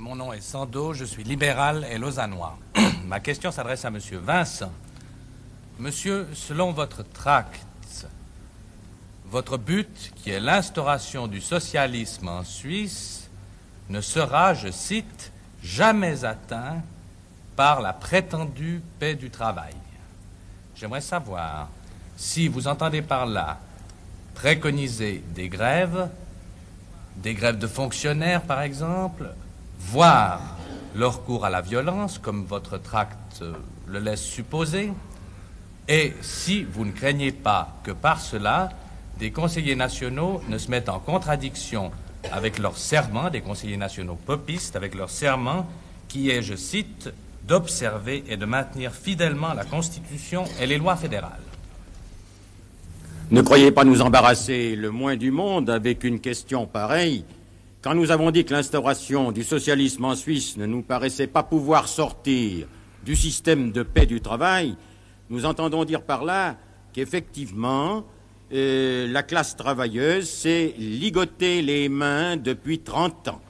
Mon nom est Sando, je suis libéral et lausannois. Ma question s'adresse à Monsieur Vincent. Monsieur, selon votre tract, votre but, qui est l'instauration du socialisme en Suisse, ne sera, je cite, jamais atteint par la prétendue paix du travail. J'aimerais savoir si vous entendez par là préconiser des grèves de fonctionnaires par exemple, voire le recours à la violence, comme votre tract le laisse supposer, et si vous ne craignez pas que par cela, des conseillers nationaux ne se mettent en contradiction avec leur serment, des conseillers nationaux popistes, avec leur serment, qui est, je cite, d'observer et de maintenir fidèlement la Constitution et les lois fédérales. Ne croyez pas nous embarrasser le moins du monde avec une question pareille. Quand nous avons dit que l'instauration du socialisme en Suisse ne nous paraissait pas pouvoir sortir du système de paix du travail, nous entendons dire par là qu'effectivement, la classe travailleuse s'est ligotée les mains depuis 30 ans.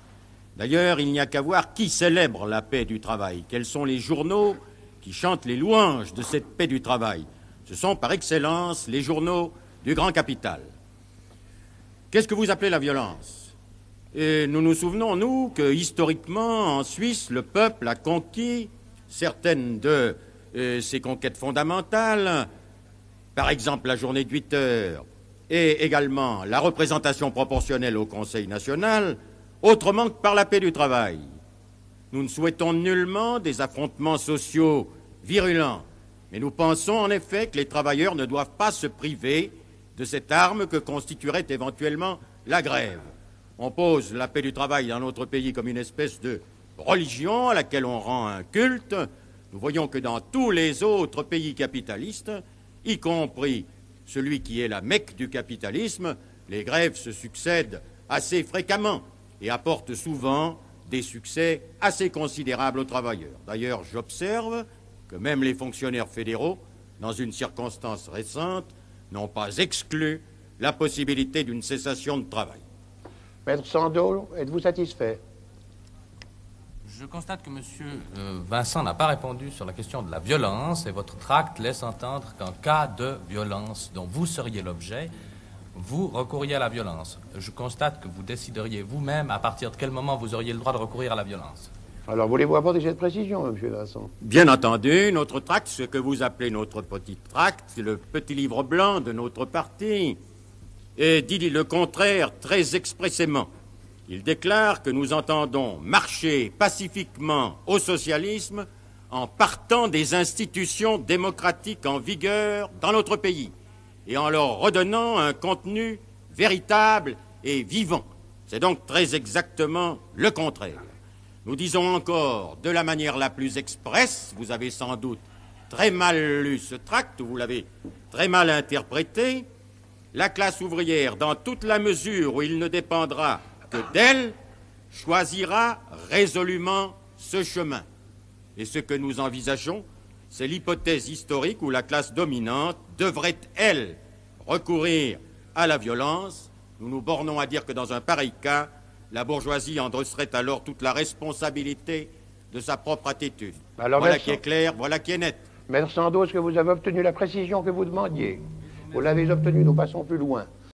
D'ailleurs, il n'y a qu'à voir qui célèbre la paix du travail. Quels sont les journaux qui chantent les louanges de cette paix du travail? Ce sont par excellence les journaux du grand capital. Qu'est-ce que vous appelez la violence? Et nous nous souvenons, nous, que historiquement, en Suisse, le peuple a conquis certaines de ses conquêtes fondamentales, par exemple la journée de 8 heures, et également la représentation proportionnelle au Conseil national, autrement que par la paix du travail. Nous ne souhaitons nullement des affrontements sociaux virulents, mais nous pensons en effet que les travailleurs ne doivent pas se priver de cette arme que constituerait éventuellement la grève. On pose la paix du travail dans notre pays comme une espèce de religion à laquelle on rend un culte. Nous voyons que dans tous les autres pays capitalistes, y compris celui qui est la Mecque du capitalisme, les grèves se succèdent assez fréquemment et apportent souvent des succès assez considérables aux travailleurs. D'ailleurs, j'observe que même les fonctionnaires fédéraux, dans une circonstance récente, n'ont pas exclu la possibilité d'une cessation de travail. Maître Sando, êtes-vous satisfait? Je constate que M. Vincent n'a pas répondu sur la question de la violence et votre tract laisse entendre qu'en cas de violence dont vous seriez l'objet, vous recourriez à la violence. Je constate que vous décideriez vous-même à partir de quel moment vous auriez le droit de recourir à la violence. Alors, voulez-vous apporter cette précision, M. Vincent? Bien entendu, notre tract, ce que vous appelez notre petit tract, c'est le petit livre blanc de notre parti, et dit le contraire très expressément. Il déclare que nous entendons marcher pacifiquement au socialisme en partant des institutions démocratiques en vigueur dans notre pays et en leur redonnant un contenu véritable et vivant. C'est donc très exactement le contraire. Nous disons encore de la manière la plus expresse, vous avez sans doute très mal lu ce tract, vous l'avez très mal interprété, la classe ouvrière, dans toute la mesure où il ne dépendra que d'elle, choisira résolument ce chemin. Et ce que nous envisageons, c'est l'hypothèse historique où la classe dominante devrait, elle, recourir à la violence. Nous nous bornons à dire que dans un pareil cas, la bourgeoisie endosserait alors toute la responsabilité de sa propre attitude. Alors, voilà qui est clair, voilà qui est net. Maître Sando, est-ce que vous avez obtenu la précision que vous demandiez? Vous l'avez obtenue, nous passons plus loin.